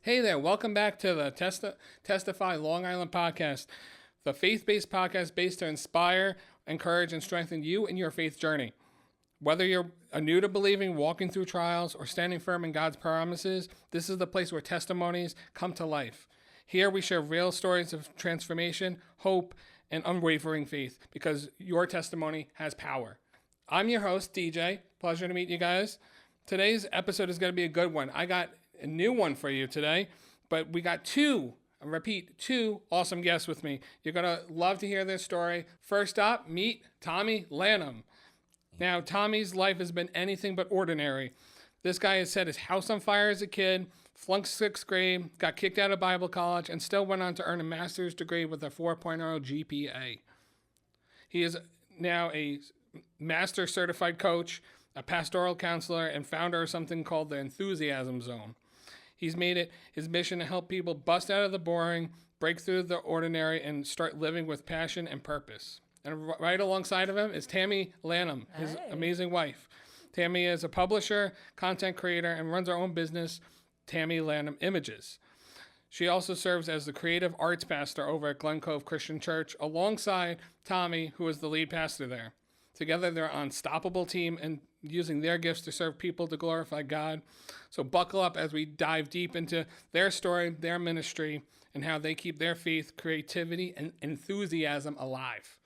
Hey there, welcome back to the Testify Long Island Podcast, the faith-based podcast based to inspire, encourage, and strengthen you in your faith journey. Whether you're new to believing, walking through trials, or standing firm in God's promises, this is the place where testimonies come to life. Here we share real stories of transformation, hope, and unwavering faith because your testimony has power. I'm your host, DJ. Pleasure to meet you guys. Today's episode is going to be a good one. I got a new one for you today, but we got two awesome guests with me. You're going to love to hear their story. First up, meet Tommy Lanham. Now, Tommy's life has been anything but ordinary. This guy has set his house on fire as a kid, flunked sixth grade, got kicked out of Bible college, and still went on to earn a master's degree with a 4.0 GPA. He is now a master certified coach, a pastoral counselor, and founder of something called the Enthusiasm Zone. He's made it his mission to help people bust out of the boring, break through the ordinary, and start living with passion and purpose. And right alongside of him is Tammy Lanham, his amazing wife. Tammy is a publisher, content creator, and runs her own business, Tammy Lanham Images. She also serves as the creative arts pastor over at Glen Cove Christian Church, alongside Tommy, who is the lead pastor there. Together, they're an unstoppable team and using their gifts to serve people to glorify God. So buckle up as we dive deep into their story, their ministry, and how they keep their faith, creativity, and enthusiasm alive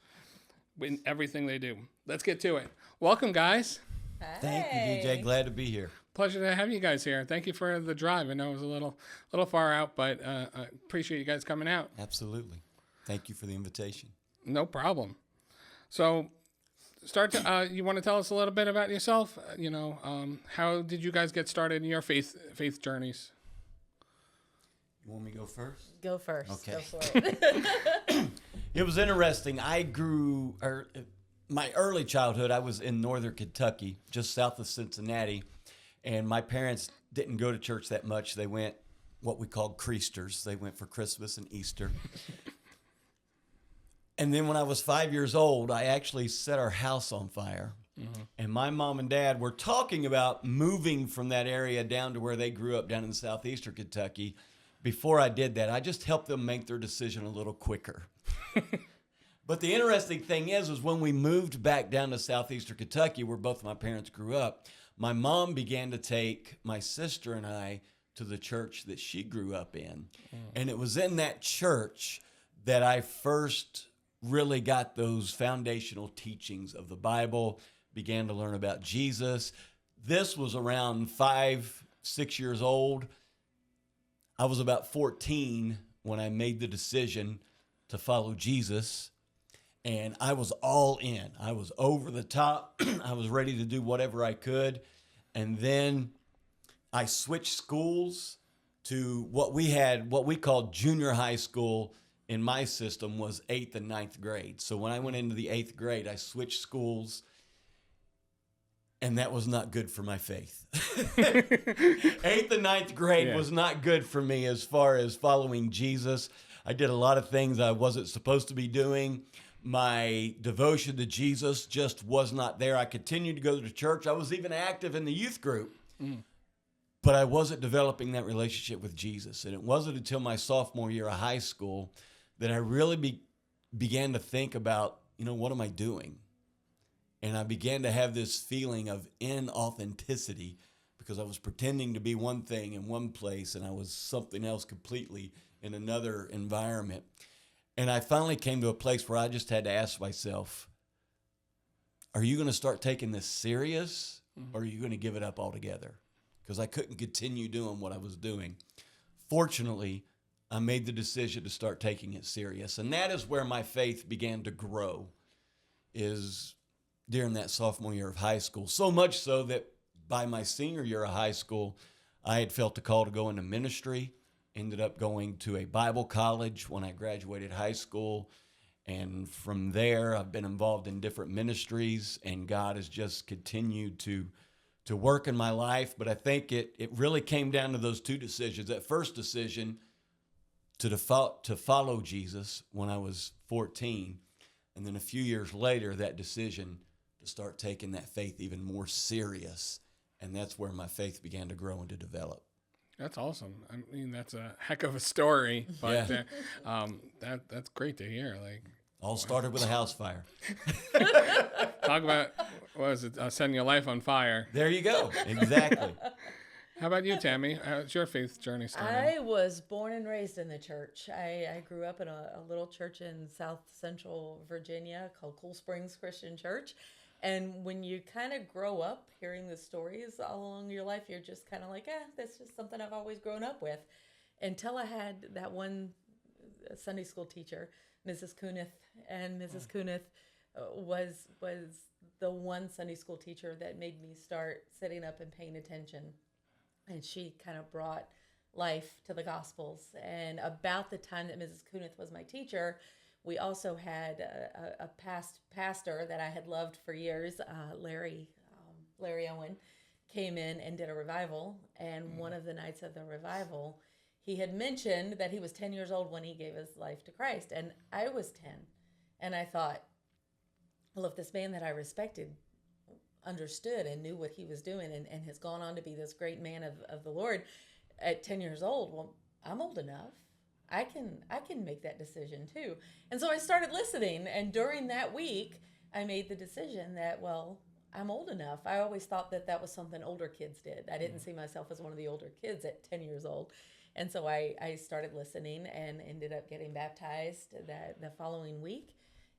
in everything they do. Let's get to it. Welcome, guys. Hey. Thank you, DJ. Glad to be here. Pleasure to have you guys here. Thank you for the drive. I know it was a little far out, but I appreciate you guys coming out. Absolutely. Thank you for the invitation. No problem. So, you want to tell us a little bit about yourself? How did you guys get started in your faith journeys? You want me to go first? Go first. Okay. Go for it. It was interesting. My early childhood, I was in northern Kentucky, just south of Cincinnati, and my parents didn't go to church that much. They went what we called Creasters. They went for Christmas and Easter. And then when I was 5 years old, I actually set our house on fire. Mm-hmm. And my mom and dad were talking about moving from that area down to where they grew up down in southeastern Kentucky. Before I did that, I just helped them make their decision a little quicker. But the interesting thing is when we moved back down to southeastern Kentucky, where both my parents grew up, my mom began to take my sister and I to the church that she grew up in. Mm. And it was in that church that I first really got those foundational teachings of the Bible, began to learn about Jesus. This was around 5, 6 years old. I was about 14 when I made the decision to follow Jesus, and I was all in. I was over the top. I was ready to do whatever I could, and then I switched schools to what we called junior high school. In my system was 8th and 9th grade. So when I went into the 8th grade, I switched schools, and that was not good for my faith. 8th and 9th grade was not good for me as far as following Jesus. I did a lot of things I wasn't supposed to be doing. My devotion to Jesus just was not there. I continued to go to church. I was even active in the youth group. Mm. But I wasn't developing that relationship with Jesus. And it wasn't until my sophomore year of high school that I really began to think about, what am I doing? And I began to have this feeling of inauthenticity because I was pretending to be one thing in one place and I was something else completely in another environment. And I finally came to a place where I just had to ask myself, are you going to start taking this serious or are you going to give it up altogether? Because I couldn't continue doing what I was doing. Fortunately, I made the decision to start taking it serious. And that is where my faith began to grow, is during that sophomore year of high school. So much so that by my senior year of high school, I had felt a call to go into ministry, ended up going to a Bible college when I graduated high school. And from there, I've been involved in different ministries, and God has just continued to work in my life. But I think it really came down to those two decisions. That first decision to follow Jesus when I was 14, and then a few years later, that decision to start taking that faith even more serious. And that's where my faith began to grow and to develop. That's awesome. I mean, that's a heck of a story, but that's great to hear. Like, all started with a house fire. talk about, what was it, setting your life on fire. There you go. Exactly. How about you, Tammy? How's your faith journey started? I was born and raised in the church. I grew up in a little church in South Central Virginia called Cool Springs Christian Church. And when you kind of grow up hearing the stories all along your life, you're just kind of like, that's just something I've always grown up with. Until I had that one Sunday school teacher, Mrs. Kunith. And Mrs. Kunith was the one Sunday school teacher that made me start sitting up and paying attention. And she kind of brought life to the Gospels. And about the time that Mrs. Kunith was my teacher, we also had a past pastor that I had loved for years, Larry Owen, came in and did a revival. And one of the nights of the revival, he had mentioned that he was 10 years old when he gave his life to Christ. And I was 10. And I thought, well, if this man that I respected understood and knew what he was doing and has gone on to be this great man of the Lord at 10 years old, well, I'm old enough. I can make that decision too. And so I started listening. And during that week, I made the decision that, well, I'm old enough. I always thought that was something older kids did. I didn't see myself as one of the older kids at 10 years old. And so I started listening and ended up getting baptized the following week.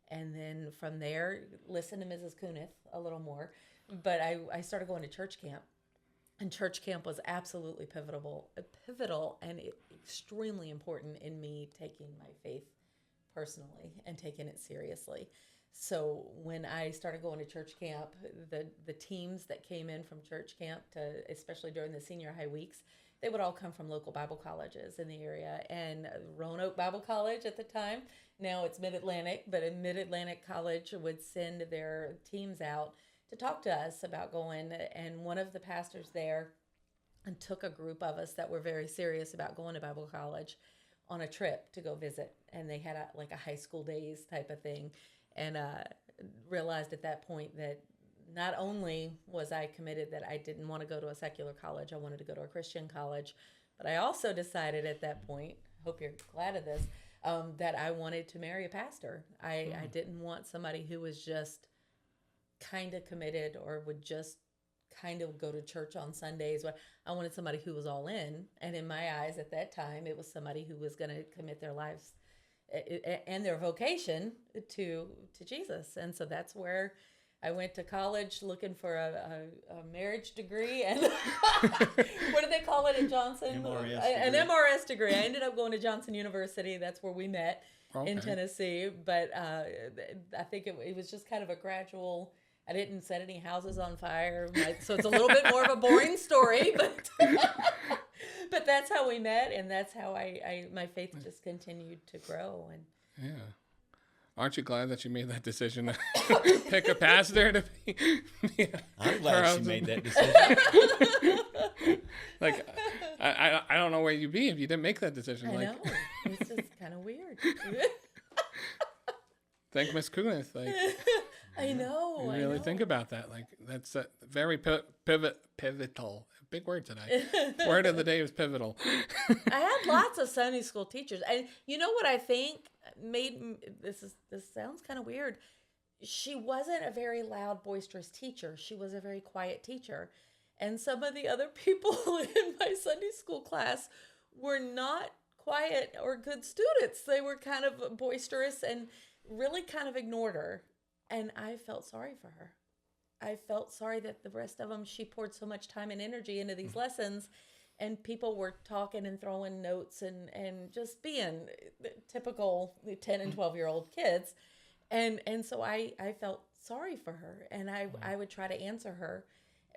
And then from there, listened to Mrs. Kunith a little more. But I started going to church camp. And church camp was absolutely pivotal and extremely important in me taking my faith personally and taking it seriously. So when I started going to church camp, the teams that came in from church camp, especially during the senior high weeks, they would all come from local Bible colleges in the area. And Roanoke Bible College at the time, now it's Mid-Atlantic, but in Mid-Atlantic College would send their teams out to talk to us about going. And one of the pastors there took a group of us that were very serious about going to Bible college on a trip to go visit. And they had a high school days type of thing. And realized at that point that not only was I committed that I didn't want to go to a secular college, I wanted to go to a Christian college, but I also decided at that point, hope you're glad of this, that I wanted to marry a pastor. I didn't want somebody who was just kind of committed or would just kind of go to church on Sundays. I wanted somebody who was all in. And in my eyes at that time, it was somebody who was going to commit their lives and their vocation to Jesus. And so that's where I went to college looking for a marriage degree. And what do they call it at Johnson? An MRS degree. I ended up going to Johnson University. That's where we met in Tennessee. But I think it was just kind of a gradual. I didn't set any houses on fire. So it's a little bit more of a boring story, but that's how we met, and that's how my faith just continued to grow. And yeah, aren't you glad that you made that decision to pick a pastor to be? I'm glad she made that decision. Like, I don't know where you'd be if you didn't make that decision. I know it's just kind of weird. Thank Miss Kunith. Like, I know. You really think about that. Like, that's very pivotal. Big word today. Word of the day was pivotal. I had lots of Sunday school teachers. And you know what I think made this sounds kind of weird. She wasn't a very loud, boisterous teacher. She was a very quiet teacher. And some of the other people in my Sunday school class were not quiet or good students. They were kind of boisterous and really kind of ignored her. And I felt sorry for her. I felt sorry that the rest of them, she poured so much time and energy into these lessons, and people were talking and throwing notes and just being typical 10 and 12-year-old kids. And so I felt sorry for her, and I would try to answer her,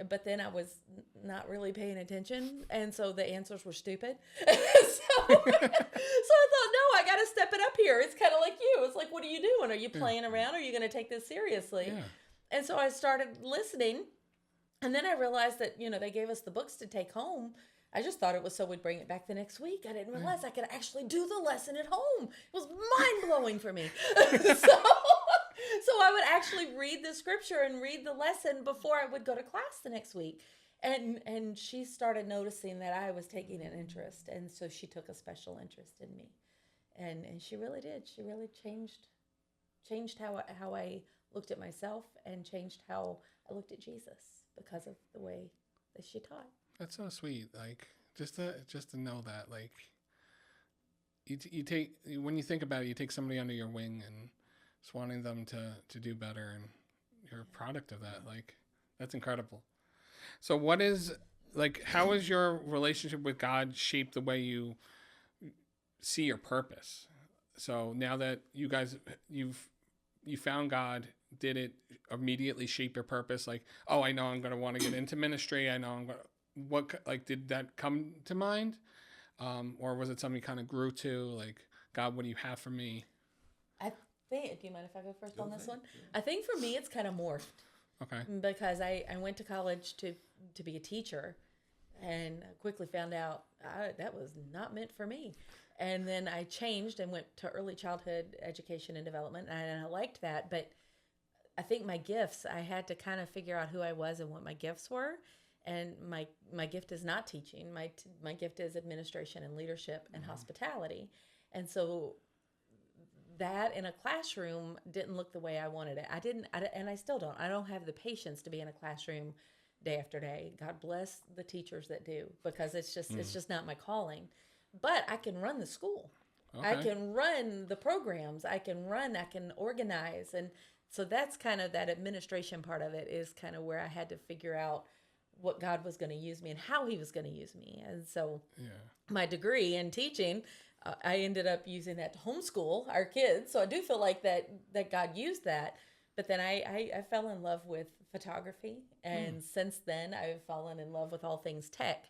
but then I was not really paying attention, and so the answers were stupid. So I thought, no, I got to step it up here. It's kind of like you. It's like, what are you doing? Are you playing around? Or are you going to take this seriously? Yeah. And so I started listening, and then I realized that, they gave us the books to take home. I just thought it was so we'd bring it back the next week. I didn't realize I could actually do the lesson at home. It was mind-blowing for me. So I would actually read the scripture and read the lesson before I would go to class the next week. And she started noticing that I was taking an interest, and so she took a special interest in me, and she really did. She really changed how I looked at myself, and changed how I looked at Jesus because of the way that she taught. That's so sweet. Like just to know that, like you take, when you think about it, you take somebody under your wing and just wanting them to do better, and you're a product of that. Like that's incredible. So how has your relationship with God shaped the way you see your purpose? So now that you guys, you found God, did it immediately shape your purpose? Like, oh, I know I'm going to want to get into ministry. I know I'm going to, did that come to mind? Or was it something you kind of grew to? Like, God, what do you have for me? Do you mind if I go first on this one? I think for me, it's kind of morphed. Okay. Because I went to college to be a teacher, and quickly found out that was not meant for me. And then I changed and went to early childhood education and development, and I liked that. But I think my gifts, I had to kind of figure out who I was and what my gifts were. And my gift is not teaching. My gift is administration and leadership and hospitality. And so that in a classroom didn't look the way I wanted it. And I still don't. I don't have the patience to be in a classroom day after day. God bless the teachers that do, because it's just not my calling. But I can run the school. Okay. I can run the programs. I can organize. And so that's kind of that administration part of it, is kind of where I had to figure out what God was going to use me and how he was going to use me. And so my degree in teaching, I ended up using that to homeschool our kids. So I do feel like that God used that. But then I fell in love with photography. And since then, I've fallen in love with all things tech.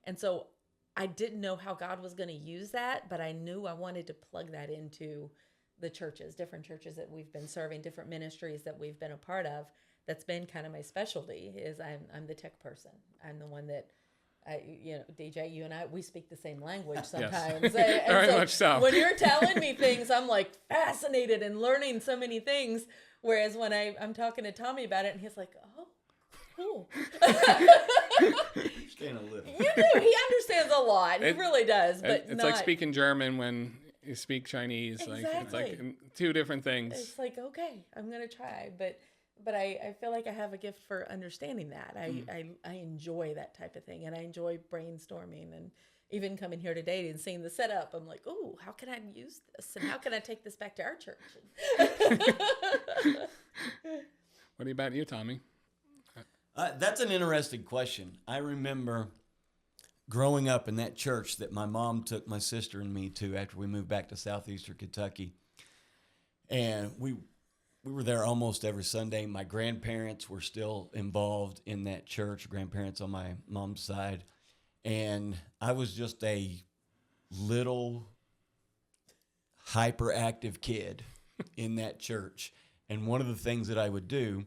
And so I didn't know how God was going to use that, but I knew I wanted to plug that into the churches, different churches that we've been serving, different ministries that we've been a part of. That's been kind of my specialty, is I'm the tech person. I'm the one that, DJ, you and I, we speak the same language sometimes. Yes. Very much so. When you're telling me things, I'm like fascinated and learning so many things. Whereas when I'm talking to Tommy about it, and he's like, oh, cool. Understand a little. You do. He understands a lot. He really does. But it's like speaking German when you speak Chinese. Exactly. Like it's like two different things. It's like, okay, I'm gonna try, but I feel like I have a gift for understanding that. I enjoy that type of thing, and I enjoy brainstorming, and even coming here today and seeing the setup. I'm like, oh, how can I use this, and how can I take this back to our church? What about you, Tommy? That's an interesting question. I remember growing up in that church that my mom took my sister and me to after we moved back to southeastern Kentucky. And we were there almost every Sunday. My grandparents were still involved in that church, grandparents on my mom's side. And I was just a little hyperactive kid in that church. And one of the things that I would do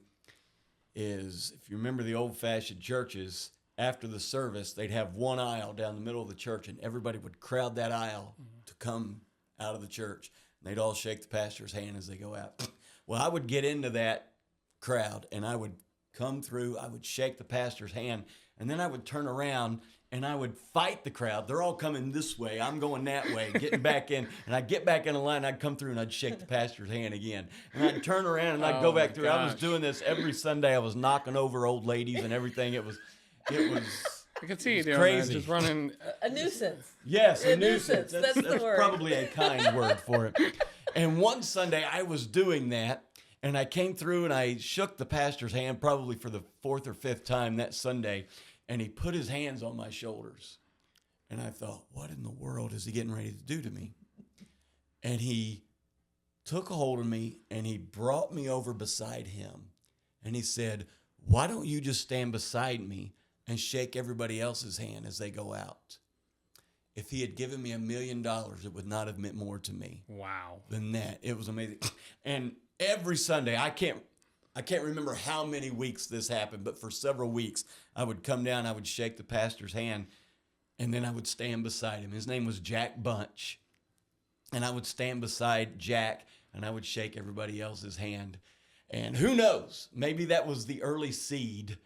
is, if you remember the old-fashioned churches, after the service, they'd have one aisle down the middle of the church, and everybody would crowd that aisle to come out of the church. And they'd all shake the pastor's hand as they go out. Well, I would get into that crowd, and I would come through, I would shake the pastor's hand, and then I would turn around, and I would fight the crowd. They're all coming this way. I'm going that way, getting back in. And I'd get back in the line, I'd come through, and I'd shake the pastor's hand again. And I'd turn around, and I'd go back through. I was doing this every Sunday. I was knocking over old ladies and everything. It was I can see you doing crazy. that, just running. A nuisance. Yes, a nuisance. That's the word. Probably a kind word for it. And one Sunday, I was doing that, and I came through, and I shook the pastor's hand probably for the fourth or fifth time that Sunday. And he put his hands on my shoulders. And I thought, what in the world is he getting ready to do to me? And he took a hold of me, and he brought me over beside him. And he said, why don't you just stand beside me and shake everybody else's hand as they go out? If he had given me $1 million, it would not have meant more to me. Wow. Than that. It was amazing. And every Sunday, I can't remember how many weeks this happened, but for several weeks, I would come down, I would shake the pastor's hand, and then I would stand beside him. His name was Jack Bunch. And I would stand beside Jack, and I would shake everybody else's hand. And who knows, maybe that was the early seed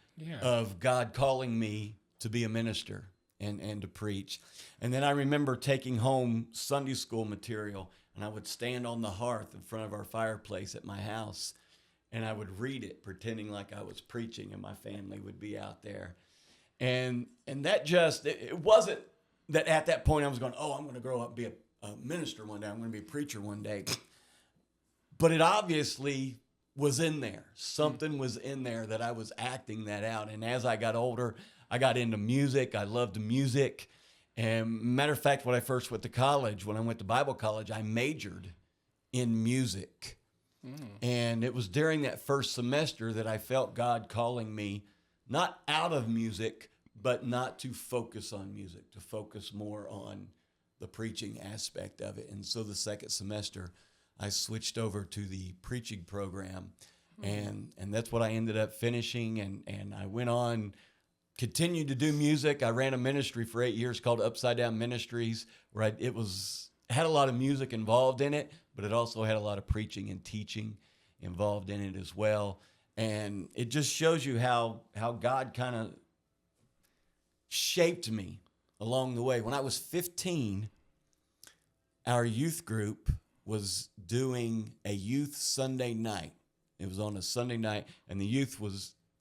of God calling me to be a minister and to preach. And then I remember taking home Sunday school material, and I would stand on the hearth in front of our fireplace at my house, and I would read it, pretending like I was preaching, and my family would be out there. And that just, it wasn't that at that point I was going, oh, I'm going to grow up and be a minister one day. I'm going to be a preacher one day. But it obviously was in there. Something was in there that I was acting that out. And as I got older, I got into music. I loved music. And matter of fact, when I first went to college, when I went to Bible college, I majored in music. And it was during that first semester that I felt God calling me, not out of music, but not to focus on music, to focus more on the preaching aspect of it. And so the second semester, I switched over to the preaching program, and that's what I ended up finishing. And I went on, continued to do music. I ran a ministry for 8 years called Upside Down Ministries, where it had a lot of music involved in it, but it also had a lot of preaching and teaching involved in it as well. And it just shows you how God kind of shaped me along the way. When I was 15, our youth group was doing a youth Sunday night. It was on a Sunday night, and we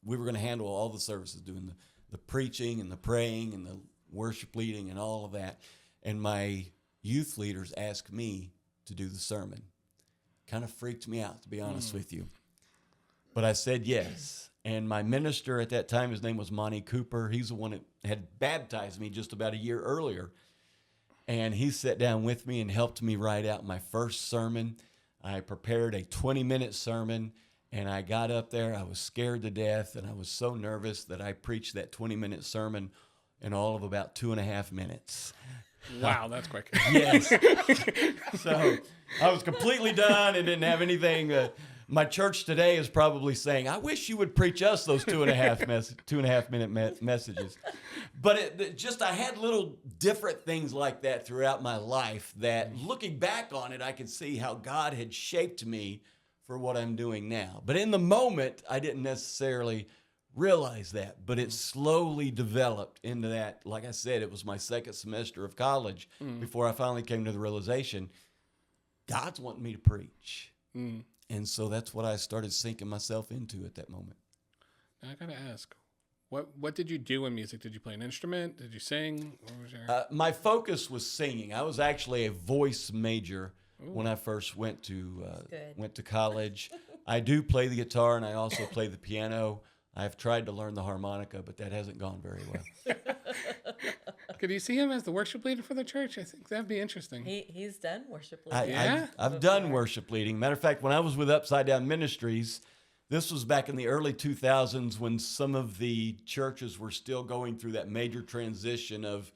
were going to handle all the services, doing the preaching and the praying and the worship leading and all of that. And my youth leaders asked me to do the sermon. Kind of freaked me out, to be honest with you. But I said yes. And my minister at that time, his name was Monty Cooper. He's the one that had baptized me just about a year earlier. And he sat down with me and helped me write out my first sermon. I prepared a 20-minute sermon, and I got up there. I was scared to death, and I was so nervous that I preached that 20-minute sermon in all of about 2.5 minutes. Wow, that's quick. Yes. So I was completely done and didn't have anything. My church today is probably saying, I wish you would preach us those 2.5 minute messages. But I had little different things like that throughout my life that, looking back on it, I could see how God had shaped me for what I'm doing now. But in the moment, I didn't necessarily realize that, but it slowly developed into that. Like I said, it was my second semester of college before I finally came to the realization, God's wanting me to preach. And so that's what I started sinking myself into at that moment. I got to ask, what did you do in music? Did you play an instrument? Did you sing? What was your... My focus was singing. I was actually a voice major when I first went to college. I do play the guitar, and I also play the piano. I've tried to learn the harmonica, but that hasn't gone very well. Could you see him as the worship leader for the church? I think that'd be interesting. He's done worship leading. I've done worship leading. Matter of fact, when I was with Upside Down Ministries, this was back in the early 2000s when some of the churches were still going through that major transition of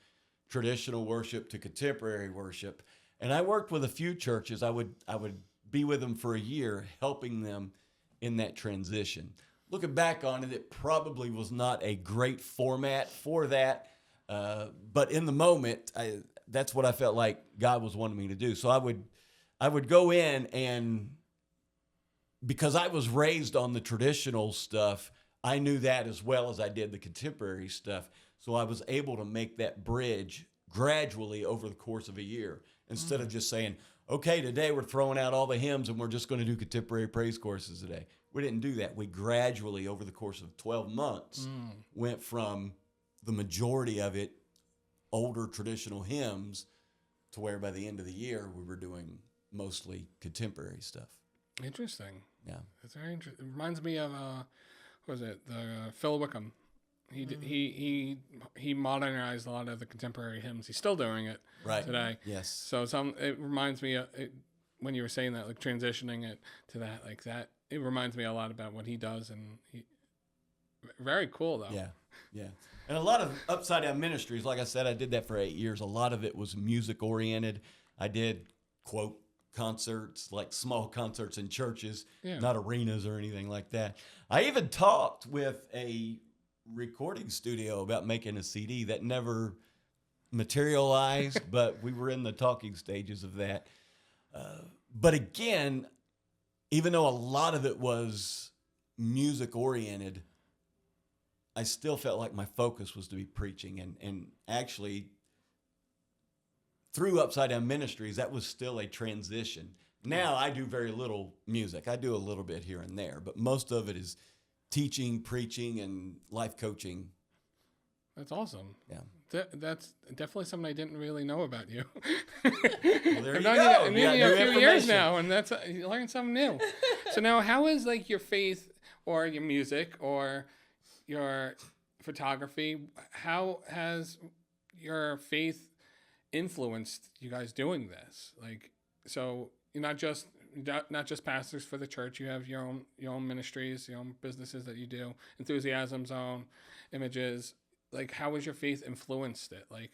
traditional worship to contemporary worship. And I worked with a few churches. I would be with them for a year, helping them in that transition. Looking back on it, it probably was not a great format for that. But in the moment, that's what I felt like God was wanting me to do. So I would go in, and because I was raised on the traditional stuff, I knew that as well as I did the contemporary stuff. So I was able to make that bridge gradually over the course of a year, instead of just saying, okay, today we're throwing out all the hymns and we're just going to do contemporary praise courses today. We didn't do that. We gradually, over the course of 12 months, went from the majority of it older traditional hymns to where by the end of the year we were doing mostly contemporary stuff. Interesting. Yeah. It's very interesting. It reminds me of, Phil Wickham. He modernized a lot of the contemporary hymns. He's still doing it today. Yes. So it reminds me, when you were saying that, like transitioning it to that, like that, it reminds me a lot about what he does, and very cool though. Yeah. And a lot of Upside Down Ministries, like I said, I did that for 8 years. A lot of it was music oriented. I did, quote, concerts, like small concerts in churches, not arenas or anything like that. I even talked with a recording studio about making a CD that never materialized, but we were in the talking stages of that. But again, even though a lot of it was music oriented, I still felt like my focus was to be preaching, and actually through Upside Down Ministries, that was still a transition. Now I do very little music. I do a little bit here and there, but most of it is teaching, preaching, and life coaching. That's awesome. Yeah. That's definitely something I didn't really know about you. Well, there you go. I've known you a few years information. now, and you learn something new. So now, how is like your faith or your music or your photography? How has your faith influenced you guys doing this? Like, so you're not just pastors for the church. You have your own ministries, your own businesses that you do. Enthusiasm Zone, Images. Like, how has your faith influenced it? Like,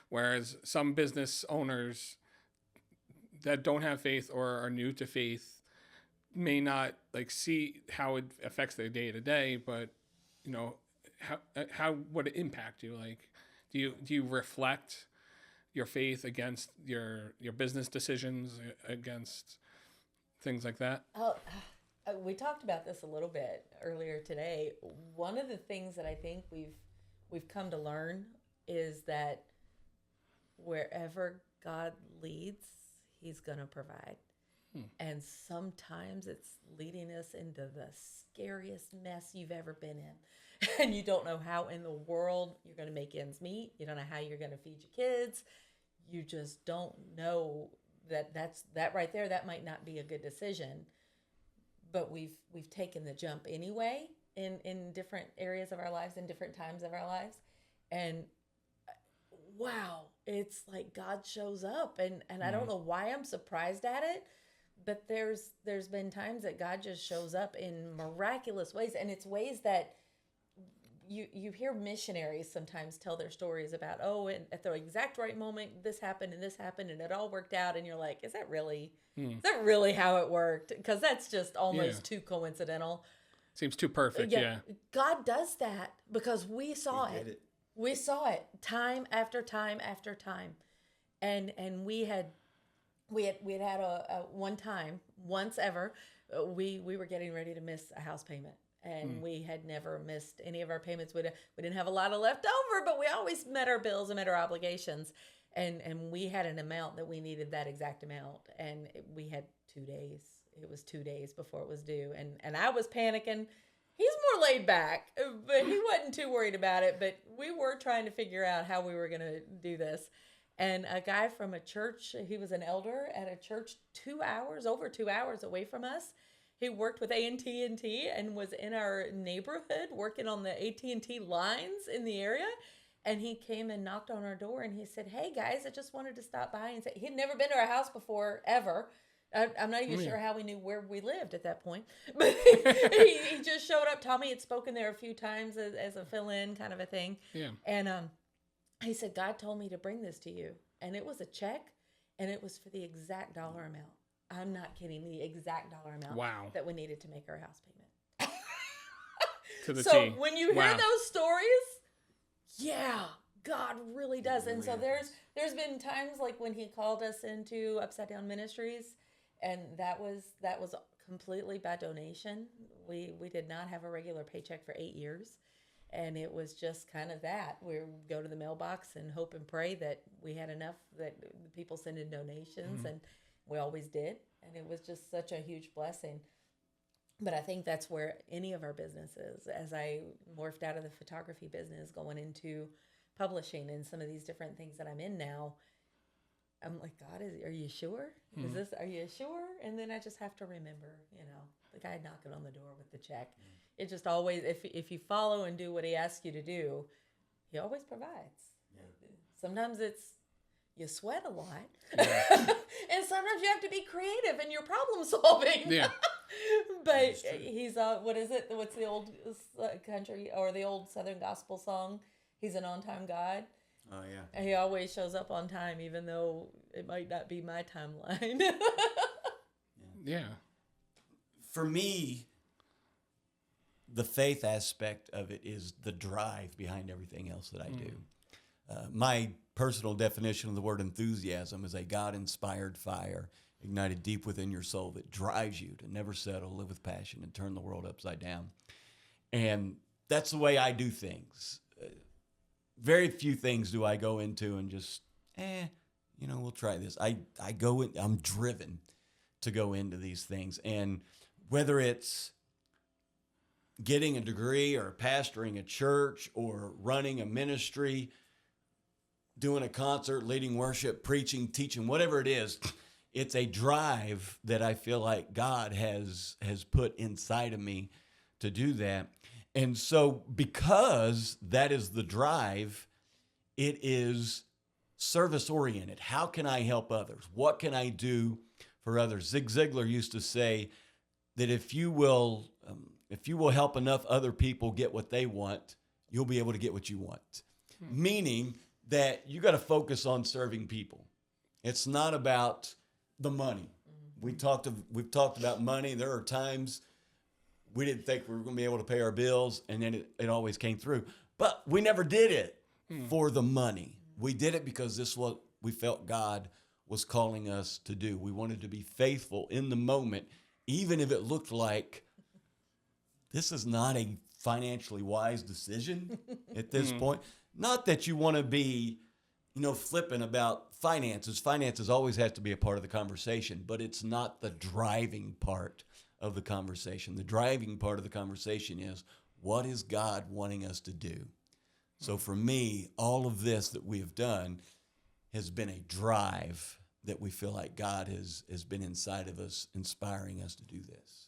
whereas some business owners that don't have faith or are new to faith may not like see how it affects their day to day, but you know, how would it impact you? Like, do you reflect your faith against your business decisions, against things like that? We talked about this a little bit earlier today. One of the things that I think we've come to learn is that wherever God leads, He's going to provide. And sometimes it's leading us into the scariest mess you've ever been in. And you don't know how in the world you're going to make ends meet. You don't know how you're going to feed your kids. You just don't know that right there, that might not be a good decision. But we've taken the jump anyway in different areas of our lives, in different times of our lives. And wow, it's like God shows up. And I don't know why I'm surprised at it, but there's been times that God just shows up in miraculous ways. And it's ways that you hear missionaries sometimes tell their stories about, and at the exact right moment, this happened and it all worked out. And you're like, is that really how it worked? Because that's just almost too coincidental. Seems too perfect. Yeah. God does that because we saw it. We saw it time after time after time. And we had a one time, once ever, we were getting ready to miss a house payment. And we had never missed any of our payments. We didn't have a lot of left over, but we always met our bills and met our obligations. And we had an amount that we needed that exact amount. And we had 2 days. It was 2 days before it was due. And I was panicking. He's more laid back, but he wasn't too worried about it. But we were trying to figure out how we were going to do this. And a guy from a church, he was an elder at a church over 2 hours away from us. He worked with AT&T and was in our neighborhood working on the AT&T lines in the area. And he came and knocked on our door and he said, "Hey guys, I just wanted to stop by and say," he'd never been to our house before, ever. I'm not even sure how he knew where we lived at that point. But he just showed up. Tommy had spoken there a few times as a fill-in kind of a thing. Yeah. And he said, "God told me to bring this to you." And it was a check and it was for the exact dollar amount. I'm not kidding. The exact dollar amount that we needed to make our house payment. To the so T. When you hear those stories, God really does. And so there's been times like when He called us into Upside Down Ministries, and that was completely by donation. We did not have a regular paycheck for 8 years. And it was just kind of that. We would go to the mailbox and hope and pray that we had enough that people send in donations, and we always did. And it was just such a huge blessing. But I think that's where any of our businesses, as I morphed out of the photography business, going into publishing and some of these different things that I'm in now, I'm like, God, are you sure? Are you sure? And then I just have to remember, the guy knocking on the door with the check. It just always, if you follow and do what He asks you to do, He always provides. Yeah. Sometimes you sweat a lot. Yeah. And sometimes you have to be creative in your problem solving. Yeah. But He's, what is it? What's the old country or the old Southern gospel song? He's an on-time God. Oh, yeah. And He always shows up on time, even though it might not be my timeline. Yeah. For me, the faith aspect of it is the drive behind everything else that I do. My personal definition of the word enthusiasm is a God-inspired fire ignited deep within your soul that drives you to never settle, live with passion, and turn the world upside down. And that's the way I do things. Very few things do I go into and just, we'll try this. I'm driven to go into these things. And whether it's getting a degree or pastoring a church or running a ministry, doing a concert, leading worship, preaching, teaching, whatever it is, it's a drive that I feel like God has put inside of me to do that. And so because that is the drive, it is service-oriented. How can I help others? What can I do for others? Zig Ziglar used to say that if you will help enough other people get what they want, you'll be able to get what you want. Meaning that you got to focus on serving people. It's not about the money. We've talked about money. There are times we didn't think we were going to be able to pay our bills, and then it always came through. But we never did it for the money. We did it because this is what we felt God was calling us to do. We wanted to be faithful in the moment, even if it looked like this is not a financially wise decision at this point. Not that you want to be, flippant about finances. Finances always has to be a part of the conversation, but it's not the driving part of the conversation. The driving part of the conversation is, what is God wanting us to do? So for me, all of this that we have done has been a drive that we feel like God has been inside of us, inspiring us to do this.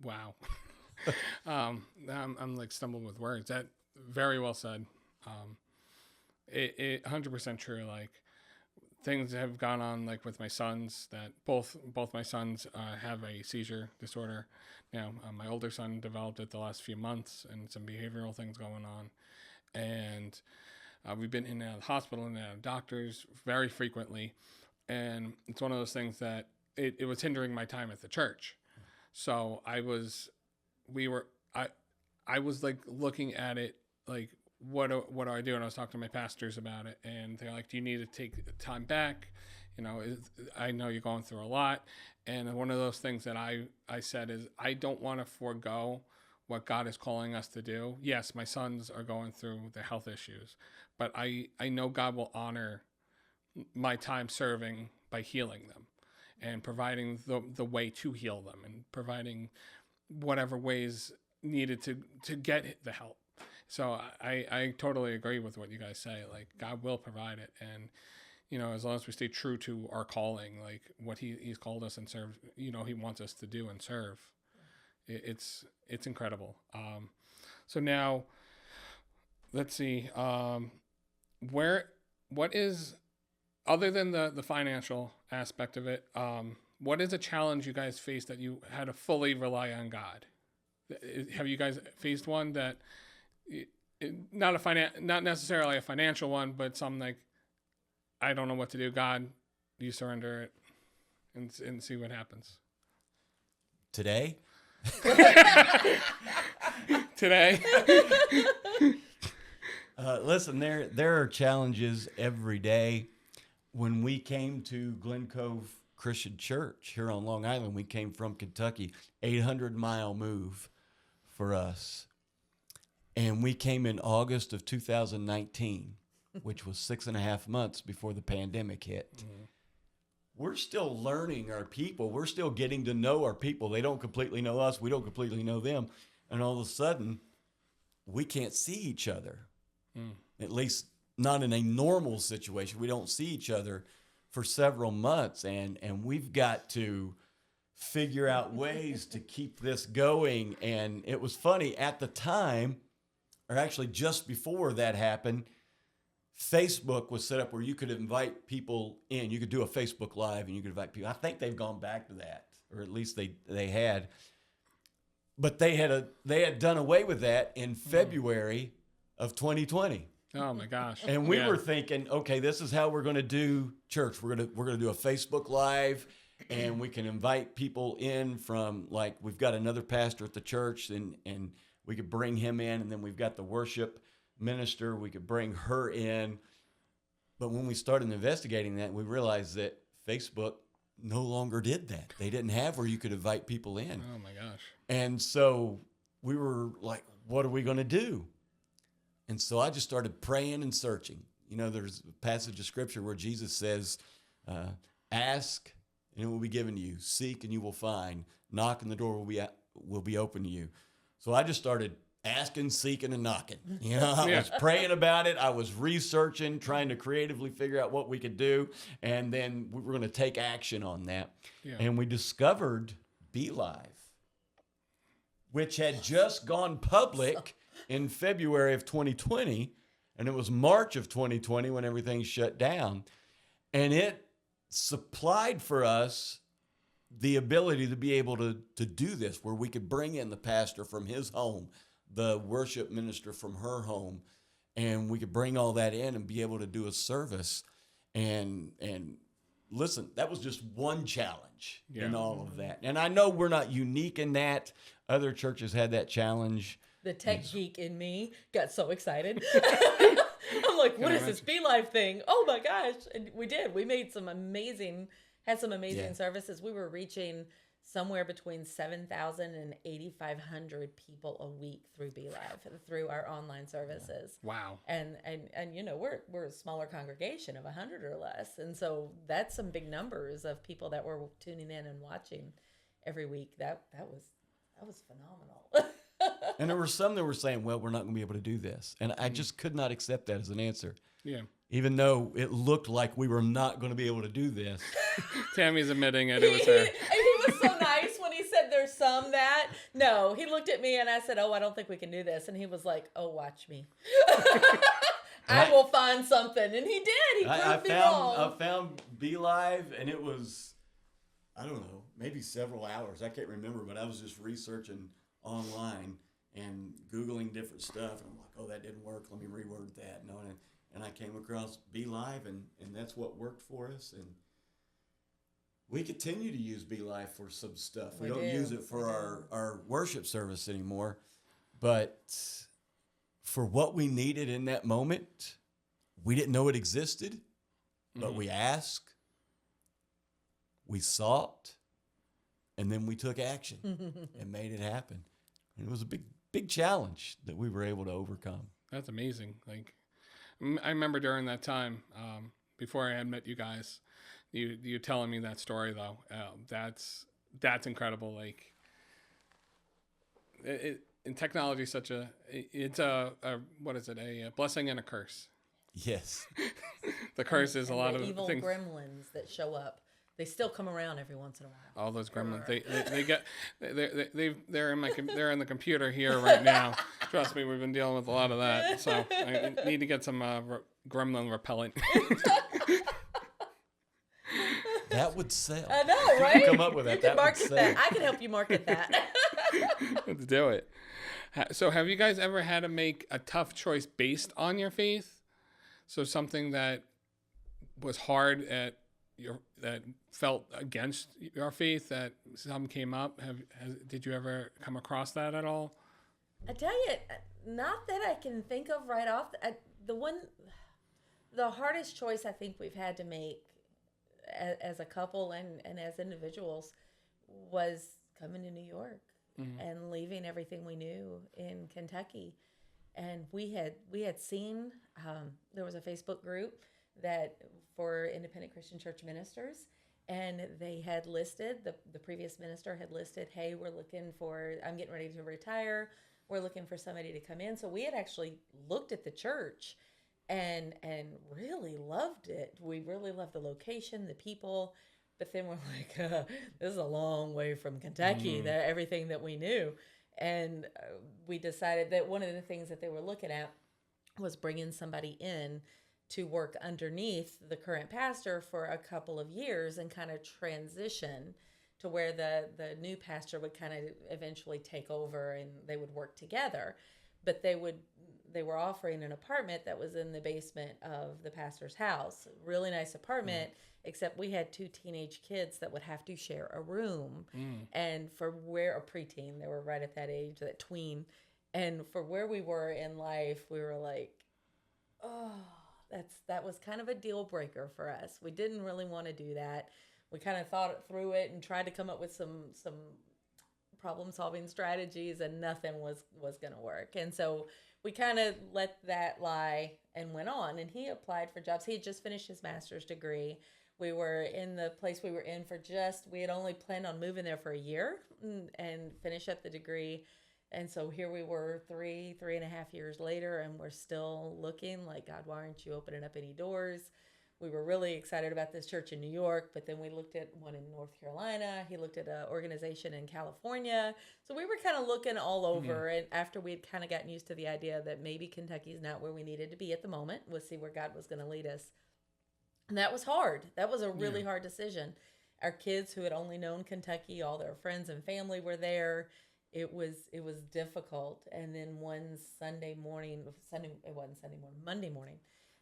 Wow. I'm like stumbling with words. That very well said. It 100% true. Like things have gone on like with my sons that both my sons have a seizure disorder. Now, my older son developed it the last few months and some behavioral things going on. And we've been in and out of the hospital and out of doctors very frequently. And it's one of those things that it was hindering my time at the church. So I was like looking at it like, what do I do? And I was talking to my pastors about it, and they're like, do you need to take time back? I know you're going through a lot. And one of those things that I said is, I don't want to forego what God is calling us to do. Yes, my sons are going through the health issues, but I know God will honor my time serving by healing them and providing the way to heal them and providing whatever ways needed to get the help. So I totally agree with what you guys say. Like, God will provide it. And, as long as we stay true to our calling, like what he's called us and serve, he wants us to do and serve. It's incredible. So now let's see, what is, other than the financial aspect of it, what is a challenge you guys faced that you had to fully rely on God? Have you guys faced one that, not necessarily a financial one, but something like, I don't know what to do. God, you surrender it and see what happens. Today? Today. Listen, there are challenges every day. When we came to Glen Cove Christian Church here on Long Island, we came from Kentucky, 800-mile move for us. And we came in August of 2019, which was 6.5 months before the pandemic hit. Mm-hmm. We're still learning our people. We're still getting to know our people. They don't completely know us. We don't completely know them. And all of a sudden, we can't see each other. At least not in a normal situation. We don't see each other for several months. And we've got to figure out ways to keep this going. And it was funny at the time, or actually just before that happened, Facebook was set up where you could invite people in. You could do a Facebook Live and you could invite people. I think they've gone back to that, or at least they had. But they had done away with that in February of 2020. Oh my gosh. And we were thinking, okay, this is how we're going to do church. We're going to do a Facebook Live, and we can invite people in from, like, we've got another pastor at the church, and we could bring him in, and then we've got the worship minister. We could bring her in. But when we started investigating that, we realized that Facebook no longer did that. They didn't have where you could invite people in. Oh my gosh. And so we were like, what are we going to do? And so I just started praying and searching. You know, there's a passage of scripture where Jesus says, ask and it will be given to you. Seek and you will find. Knock and the door will be open to you. So I just started asking, seeking, and knocking. You know, I was praying about it. I was researching, trying to creatively figure out what we could do. And then we were going to take action on that. Yeah. And we discovered Be Live, which had just gone public in February of 2020. And it was March of 2020 when everything shut down. And it supplied for us the ability to be able to do this, where we could bring in the pastor from his home, the worship minister from her home, and we could bring all that in and be able to do a service. And listen, that was just one challenge in all of that. And I know we're not unique in that. Other churches had that challenge. The tech geek in me got so excited. I'm like, what is this Be Live thing? Oh my gosh. And we did. We made some amazing services. We were reaching somewhere between 7,000 and 8,500 people a week through Be Live, through our online services. Wow. And you know, we're a smaller congregation of 100 or less. And so that's some big numbers of people that were tuning in and watching every week. That was phenomenal. And there were some that were saying, well, we're not going to be able to do this. And I just could not accept that as an answer. Yeah. Even though it looked like we were not going to be able to do this. Tammy's admitting it. It was her. He was so nice when he said there's some that. No, he looked at me and I said, oh, I don't think we can do this. And he was like, oh, watch me. I will find something. And he did. He proved me wrong. I found Be Live, and it was, I don't know, maybe several hours. I can't remember, but I was just researching online and Googling different stuff. And I'm like, oh, that didn't work. Let me reword that. No, and I came across Be Live, and that's what worked for us. And we continue to use Be Live for some stuff. We don't use it for our worship service anymore. But for what we needed in that moment, we didn't know it existed, but we asked, we sought, and then we took action and made it happen. And it was a big challenge that we were able to overcome. That's amazing. Like, I remember during that time, before I had met you guys, you telling me that story though. That's incredible. Like, and technology is such it's a what is it? A blessing and a curse. Yes. The curse is a lot of evil things. Gremlins that show up. They still come around every once in a while. All those gremlins, they're in the computer here right now. Trust me, we've been dealing with a lot of that. So I need to get some gremlin repellent. That would sell. I know, right? You can come up with that. That would sell. That. I can help you market that. Let's do it. So have you guys ever had to make a tough choice based on your faith? So something that was hard that felt against your faith, that some came up. Did you ever come across that at all? I tell you, not that I can think of right off. The hardest choice I think we've had to make as a couple and as individuals was coming to New York and leaving everything we knew in Kentucky. And we had seen, there was a Facebook group that for independent Christian church ministers, and they had listed, the previous minister had listed, hey, I'm getting ready to retire. We're looking for somebody to come in. So we had actually looked at the church and really loved it. We really loved the location, the people, but then we're like, this is a long way from Kentucky, everything that we knew. And we decided that one of the things that they were looking at was bringing somebody in to work underneath the current pastor for a couple of years and kind of transition to where the new pastor would kind of eventually take over and they would work together. But they were offering an apartment that was in the basement of the pastor's house. Really nice apartment, except we had 2 teenage kids that would have to share a room. And for where a preteen, they were right at that age, that tween. And for where we were in life, we were like, oh, that was kind of a deal breaker for us. We didn't really want to do that. We kind of thought through it and tried to come up with some problem solving strategies, and nothing was going to work. And so we kind of let that lie and went on. And he applied for jobs. He had just finished his master's degree. We were in the place we were in for we had only planned on moving there for a year and finish up the degree. And so here we were 3.5 years later, and we're still looking like, God, why aren't you opening up any doors? We were really excited about this church in New York, but then we looked at one in North Carolina. He looked at an organization in California. So we were kind of looking all over. And after we'd kind of gotten used to the idea that maybe Kentucky's not where we needed to be at the moment, we'll see where God was going to lead us. And that was hard. That was a really hard decision. Our kids who had only known Kentucky, all their friends and family were there. It was difficult. And then one Monday morning,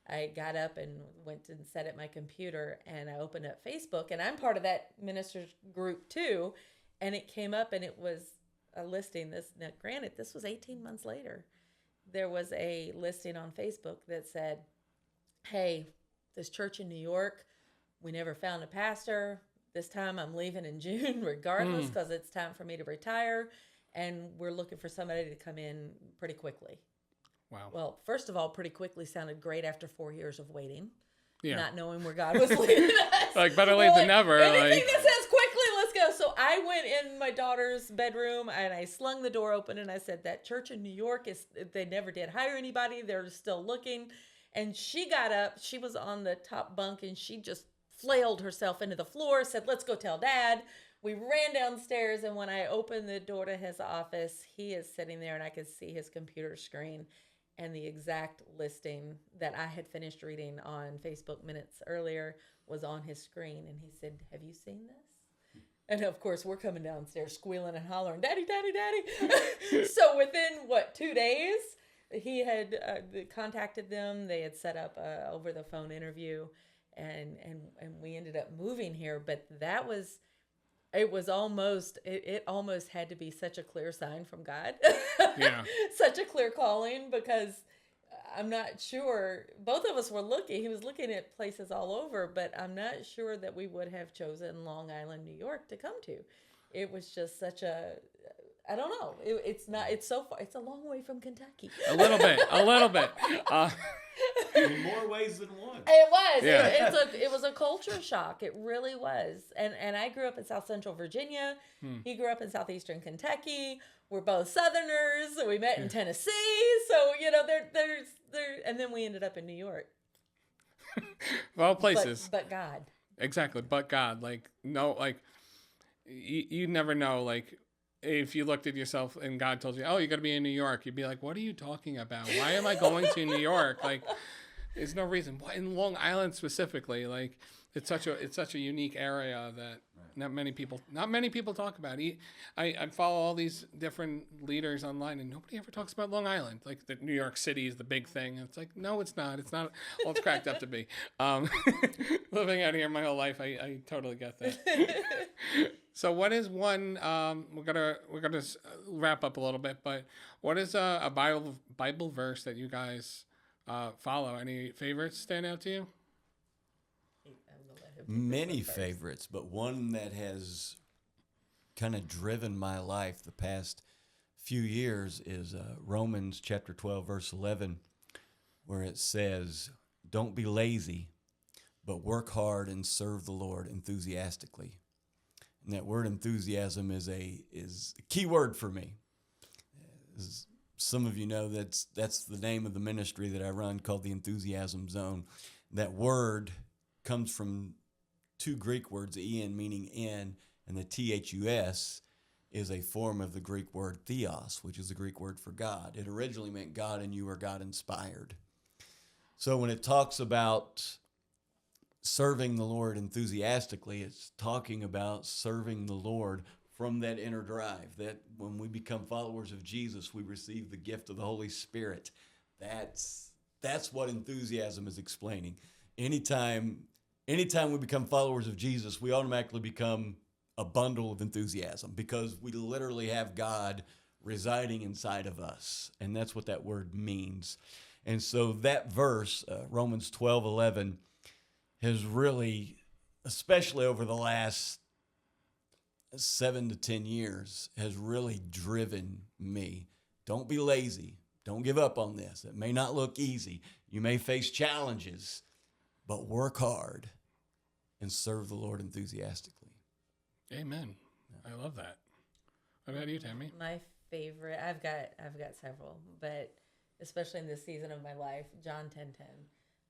I got up and went and sat at my computer, and I opened up Facebook, and I'm part of that ministers group too. And it came up, and it was a listing. Now, granted, this was 18 months later. There was a listing on Facebook that said, hey, this church in New York, we never found a pastor. This time I'm leaving in June regardless, because it's time for me to retire. And we're looking for somebody to come in pretty quickly. Wow. Well, first of all, pretty quickly sounded great after 4 years of waiting, Yeah. not knowing where God was leading us. Like, better late than never. Anything Like, that says quickly, let's go. So I went in my daughter's bedroom and I slung the door open and I said, that church in New York, they never did hire anybody. They're still looking. And she got up. She was on the top bunk and she just flailed herself into the floor, said, let's go tell Dad. We ran downstairs, and when I opened the door to his office, he is sitting there and I could see his computer screen. And the exact listing that I had finished reading on Facebook minutes earlier was on his screen. And he said, have you seen this? And of course, we're coming downstairs squealing and hollering, Daddy, Daddy, Daddy. So within, 2 days, he had contacted them. They had set up a over the phone interview, and we ended up moving here. But it almost had to be such a clear sign from God. Yeah. Such a clear calling, because I'm not sure, both of us were looking. He was looking at places all over, but I'm not sure that we would have chosen Long Island, New York to come to. It was just such I don't know. It's so far. It's a long way from Kentucky. A little bit. In more ways than one. It was. Yeah. It was a culture shock. It really was. And I grew up in South Central Virginia. He grew up in Southeastern Kentucky. We're both Southerners. So we met in Tennessee. So, there's and then we ended up in New York. Of all places. But God. Exactly. But God. Like, no, like, you never know, like, if you looked at yourself and God told you, oh, you're going to be in New York, you'd be like, what are you talking about? Why am I going to New York? Like, there's no reason. In Long Island specifically, like, it's such a unique area that not many people talk about. I follow all these different leaders online, and nobody ever talks about Long Island. Like, that New York City is the big thing. And it's like, no, it's not. It's not all it's cracked up to be. Living out here my whole life, I totally get that. So what is one? We're gonna wrap up a little bit, but what is a Bible verse that you guys follow? Any favorites stand out to you? Many favorites, but one that has kind of driven my life the past few years is Romans chapter 12, verse 11, where it says, don't be lazy, but work hard and serve the Lord enthusiastically. And that word enthusiasm is a key word for me. As some of you know, that's the name of the ministry that I run, called the Enthusiasm Zone. That word comes from two Greek words, en meaning in, and the thus is a form of the Greek word theos, which is the Greek word for God. It originally meant God and you are God inspired. So when it talks about serving the Lord enthusiastically, it's talking about serving the Lord from that inner drive, that when we become followers of Jesus, we receive the gift of the Holy Spirit. That's what enthusiasm is explaining. Anytime we become followers of Jesus, we automatically become a bundle of enthusiasm, because we literally have God residing inside of us. And that's what that word means. And so that verse, Romans 12:11, has really, especially over the last 7 to 10 years has really driven me. Don't be lazy. Don't give up on this. It may not look easy. You may face challenges, but work hard and serve the Lord enthusiastically. Amen. I love that. What about you, Tammy? My favorite, I've got several, but especially in this season of my life, John 10:10.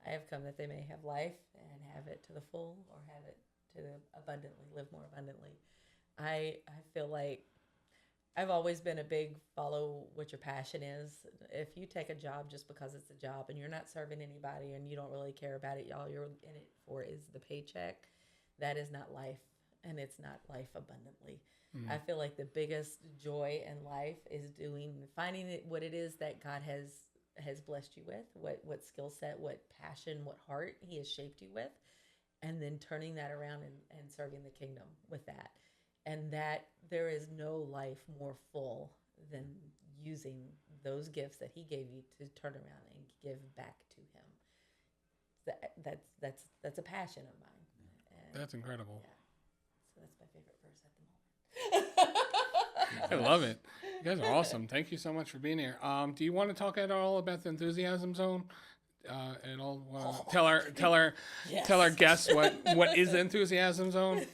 I have come that they may have life and have it to the full, or have it to the abundantly, live more abundantly. I feel like I've always been a big follow what your passion is. If you take a job just because it's a job and you're not serving anybody and you don't really care about it, all you're in it for is the paycheck, that is not life, and it's not life abundantly. Mm-hmm. I feel like the biggest joy in life is finding what it is that God has blessed you with, what skill set, what passion, what heart he has shaped you with, and then turning that around and serving the kingdom with that. And that there is no life more full than using those gifts that he gave you to turn around and give back to him. That's a passion of mine. And that's incredible. Yeah. So that's my favorite verse at the moment. I love it. You guys are awesome. Thank you so much for being here. Do you want to talk at all about the Enthusiasm Zone? At all? Tell our guests what is the Enthusiasm Zone?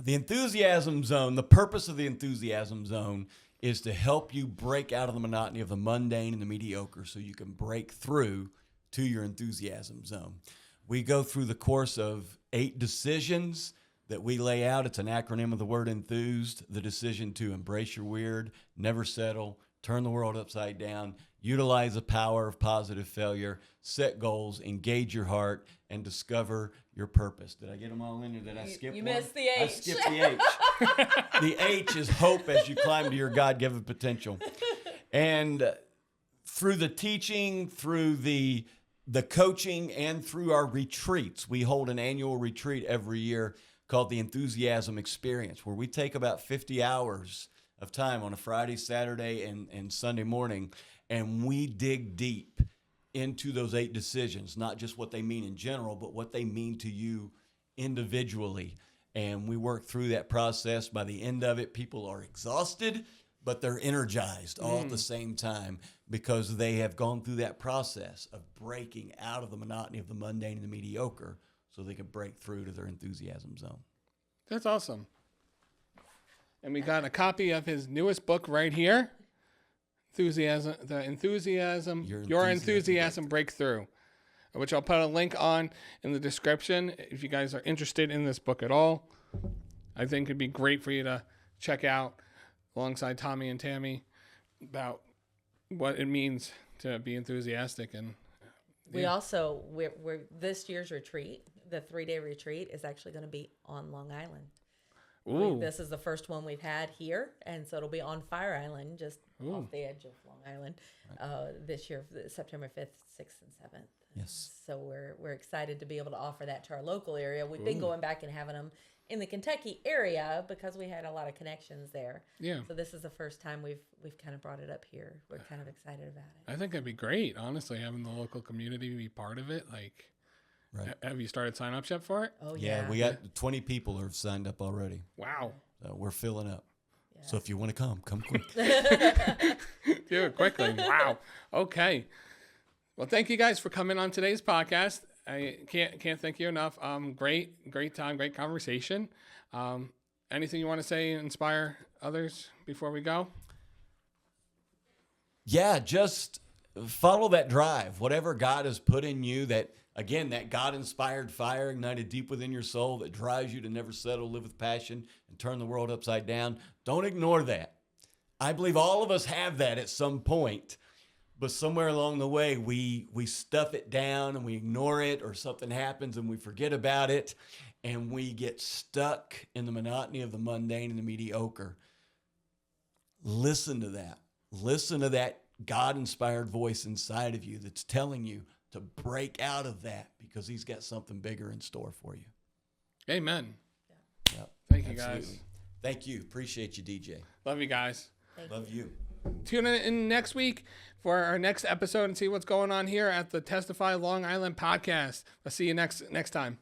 The Enthusiasm Zone, the purpose of the Enthusiasm Zone is to help you break out of the monotony of the mundane and the mediocre so you can break through to your Enthusiasm Zone. We go through the course of 8 decisions that we lay out. It's an acronym of the word enthused, the decision to embrace your weird, never settle, turn the world upside down, utilize the power of positive failure, set goals, engage your heart, and discover your purpose. Did I get them all in, or did I skip one? You missed the H. I skipped the H. The H is hope as you climb to your God-given potential. And through the teaching, through the coaching, and through our retreats, we hold an annual retreat every year called the Enthusiasm Experience, where we take about 50 hours of time on a Friday, Saturday, and Sunday morning, and we dig deep into those 8 decisions, not just what they mean in general, but what they mean to you individually. And we work through that process. By the end of it, people are exhausted, but they're energized all at the same time because they have gone through that process of breaking out of the monotony of the mundane and the mediocre so they can break through to their enthusiasm zone. That's awesome. And we got a copy of his newest book right here. Your Enthusiasm Breakthrough, which I'll put a link on in the description if you guys are interested in this book at all. I think it'd be great for you to check out alongside Tommy and Tammy about what it means to be enthusiastic. And we also, we're this year's retreat, the 3-day retreat, is actually going to be on Long Island. Ooh. This is the first one we've had here, and so it'll be on Fire Island, just off the edge of Long Island, this year, September 5th, 6th, and 7th. Yes. So we're excited to be able to offer that to our local area. We've been going back and having them in the Kentucky area because we had a lot of connections there. Yeah. So this is the first time we've kind of brought it up here. We're kind of excited about it. I think it'd be great, honestly, having the local community be part of it. Like, right. Have you started sign-up yet for it? Oh, yeah. We got 20 people who have signed up already. Wow. So we're filling up. Yeah. So if you want to come quick. Do it quickly. Wow. Okay. Well, thank you guys for coming on today's podcast. I can't thank you enough. Great time, great conversation. Anything you want to say, inspire others before we go? Yeah, just follow that drive. Whatever God has put in you, that God-inspired fire ignited deep within your soul that drives you to never settle, live with passion, and turn the world upside down. Don't ignore that. I believe all of us have that at some point, but somewhere along the way, we stuff it down and we ignore it, or something happens and we forget about it, and we get stuck in the monotony of the mundane and the mediocre. Listen to that. Listen to that God-inspired voice inside of you that's telling you to break out of that, because he's got something bigger in store for you. Amen. Yep. Thank you, Absolutely. guys. Thank you. Appreciate you, DJ. Love you guys. Love you. Tune in next week for our next episode and see what's going on here at the Testify Long Island Podcast. I'll see you next time.